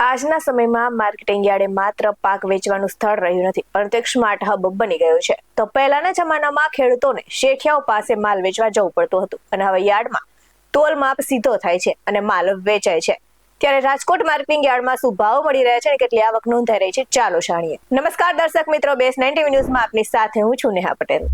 આજના સમયમાં marketing yard માત્ર પાક વેચવાનું સ્થળ રહ્યું નથી, પરંતુ એક સ્માર્ટ હબ બની ગયું છે. તો પહેલાના જમાનામાં ખેડૂતોને શેઠિયાઓ પાસે માલ વેચવા જવું પડતું હતું, અને હવે યાર્ડમાં તોલ માપ સીધો થાય છે અને માલ વેચાય છે. ત્યારે રાજકોટ માર્કેટિંગ યાર્ડમાં શું ભાવ મળી રહ્યા છે અને કેટલી આવક નોંધાઈ રહી છે, ચાલો જાણીએ. નમસ્કાર દર્શક મિત્રો, બેસ 90 ન્યૂઝમાં આપની સાથે હું છું નેહા પટેલ.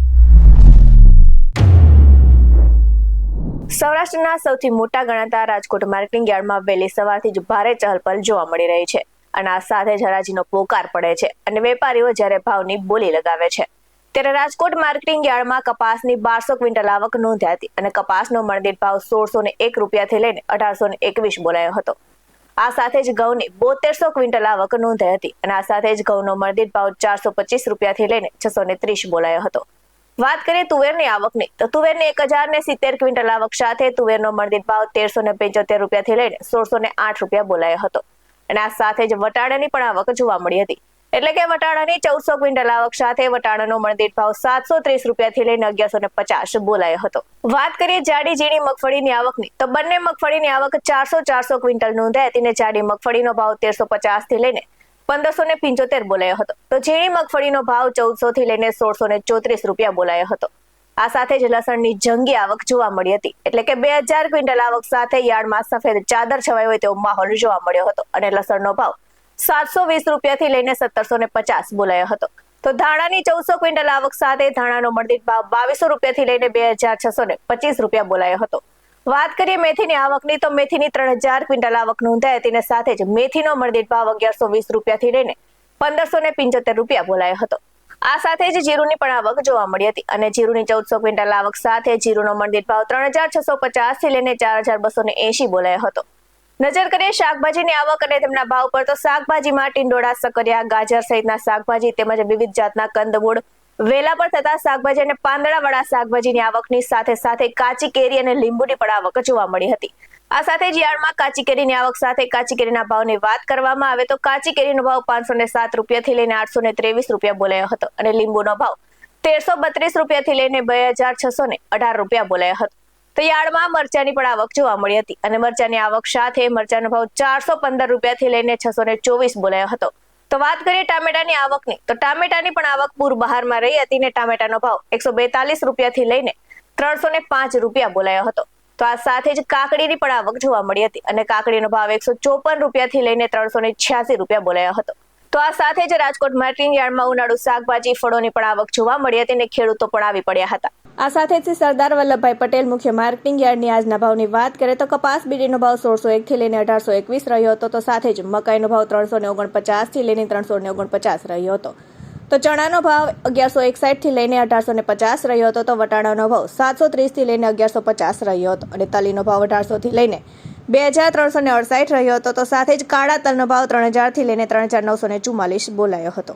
સૌરાષ્ટ્રના સૌથી મોટા ગણાતા રાજકોટ માર્કેટિંગ યાર્ડમાં વહેલી સવારથી જ ભારે ચહલપહલ જોવા મળી રહી છે, અને આ સાથે જ હરાજીનો પોકાર પડે છે અને વેપારીઓ જ્યારે ભાવની બોલી લગાવે છે. ત્યારે રાજકોટ માર્કેટિંગ યાર્ડમાં કપાસની 1200 ક્વિન્ટલ આવક નોંધાઈ હતી અને કપાસનો મણદીઠ ભાવ 1601 રૂપિયાથી લઈને 1821 બોલાયો હતો. આ સાથે જ ઘઉંની 7200 ક્વિન્ટલ આવક નોંધાઈ હતી અને આ સાથે જ ઘઉંનો મણદીઠ ભાવ 425 રૂપિયાથી લઈને 630 બોલાયો હતો. વાત કરીએ તુવેરની આવકની, તો તુવેરની 1070 ક્વિન્ટલ આવક સાથે તુવેરનો મણદીઠ ભાવ 1375 રૂપિયાથી લઈને 1608 રૂપિયા બોલાયો હતો. અને આ સાથે જ વટાણાની પણ આવક જોવા મળી હતી, એટલે કે વટાણાની 1400 ક્વિન્ટલ આવક સાથે વટાણાનો મણદીઠ ભાવ 730 રૂપિયાથી લઈને 1150 બોલાયો હતો. વાત કરીએ જાડી ઝીણી મગફળીની આવકની, તો બંને મગફળીની આવક 400 ક્વિન્ટલ નોંધાઈ હતી અને જાડી મગફળીનો ભાવ 1350 થી લઈને 1575 બોલાયો હતો. તો ઝીણી મગફળીનો ભાવ 1400 થી લઈને 1634 રૂપિયા બોલાયો હતો. આ સાથે જ લસણની જંગી આવક જોવા મળી હતી, એટલે કે 2000 ક્વિન્ટલ આવક સાથે યાર્ડમાં સફેદ ચાદર છવાઈ હોય તેવો માહોલ જોવા મળ્યો હતો અને લસણનો ભાવ 720 રૂપિયાથી લઈને 1750 બોલાયો હતો. તો ધાણાની 1400 ક્વિન્ટલ આવક સાથે ધાણાનો મણદીઠ ભાવ 2200 રૂપિયાથી લઈને 2625 રૂપિયા બોલાયો હતો. વાત કરીએ મેથીની આવકની, તો મેથીની 3000 ક્વિન્ટલ આવક નોંધાઈ હતી અને સાથે જ મેથીનો મણદીઠ ભાવ 1120 રૂપિયાથી લઈને 1575 રૂપિયા બોલાયો હતો. આ સાથે જ જીરુની પણ આવક જોવા મળી હતી અને જીરુની 1400 ક્વિન્ટલ આવક સાથે જીરુનો મણદીઠ ભાવ 3650 થી લઈને 4280 બોલાયો હતો. નજર કરીએ શાકભાજીની આવક અને તેમના ભાવ પર, તો શાકભાજીમાં ટીંડોળા, સકરિયા, ગાજર સહિતના શાકભાજી તેમજ વિવિધ જાતના કંદમૂળ, વેલા પર થતા શાકભાજી અને પાંદડાવાળા શાકભાજીની આવકની સાથે સાથે કાચી કેરી અને લીંબુની પણ આવક જોવા મળી હતી. આ સાથે જ યાર્ડમાં કાચી કેરીની આવક સાથે કાચી કેરીના ભાવની વાત કરવામાં આવે તો કાચી કેરીનો ભાવ 507 રૂપિયાથી લઈને 823 રૂપિયા બોલાયો હતો અને લીંબુનો ભાવ 1332 રૂપિયાથી લઈને 2618 રૂપિયા બોલાયો હતો. તો યાર્ડમાં મરચાની પણ આવક જોવા મળી હતી અને મરચાની આવક સાથે મરચાનો ભાવ 415 રૂપિયાથી લઈને 624 બોલાયો હતો. તો વાત કરીએ ટામેટાની આવકની, તો ટામેટાની પણ આવક પૂર બહારમાં રહી હતી અને ટામેટાનો ભાવ 142 રૂપિયાથી લઈને 305 રૂપિયા બોલાયો હતો. તો આ સાથે જ કાકડીની પણ આવક જોવા મળી હતી અને કાકડીનો ભાવ 154 રૂપિયાથી લઈને 386 રૂપિયા બોલાયો હતો. તો આ સાથે જ રાજકોટ માર્કેટિંગ યાર્ડમાં ઉનાળુ શાકભાજી, ફળોની પણ આવક જોવા મળી હતી અને ખેડૂતો પણ આવી પડ્યા હતા. આ સાથે જ સરદાર વલ્લભભાઈ પટેલ મુખ્ય માર્કેટિંગ યાર્ડની આજના ભાવની વાત કરીએ તો કપાસ બીડીનો ભાવ 1601 થી લઈને 1821 રહ્યો હતો. તો સાથે જ મકાઈનો ભાવ 349 થી લઈને 349 રહ્યો હતો. તો ચણાનો ભાવ 1161 થી લઈને 1850 રહ્યો હતો. તો વટાણાનો ભાવ 730 થી લઈને 1150 રહ્યો હતો અને તલીનો ભાવ 1800 થી લઈને 2368 રહ્યો હતો. તો સાથે જ કાળા તલનો ભાવ 3000 થી લઈને 3944 બોલાયો હતો.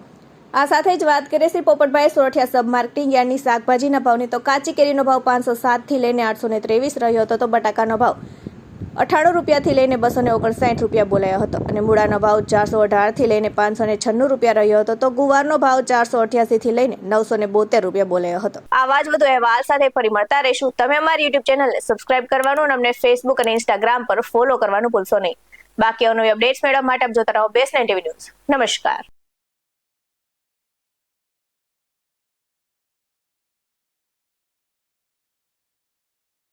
આ સાથે જ વાત કરીએ શ્રી પોપટભાઈ સોરઠિયા સબ માર્કેટિંગ યાર્ડની શાકભાજીના ભાવની, તો કાચી કેરીનો ભાવ 507 થી લઈને 823 રહ્યો હતો. તો બટાકાનો ભાવ 98 રૂપિયાથી લઈને 259 રૂપિયા બોલાયો હતો અને મૂળાનો ભાવ 418 થી લઈને 596 રૂપિયા રહ્યો હતો. તો ગુવારનો ભાવ 488 થી લઈને 972 રૂપિયા બોલાયો હતો. આવા જ વધુ અહેવાલ સાથે ફરી મળતા રહીશું. તમે અમારી YouTube ચેનલને સબસ્ક્રાઇબ કરવાનું અને અમને Facebook અને Instagram પર ફોલો કરવાનું ભૂલશો નહીં. બાકી અવનવી અપડેટ્સ મેળવવા માટે આપ જોતા રહો બેસ 90 ન્યૂઝ. નમસ્કાર.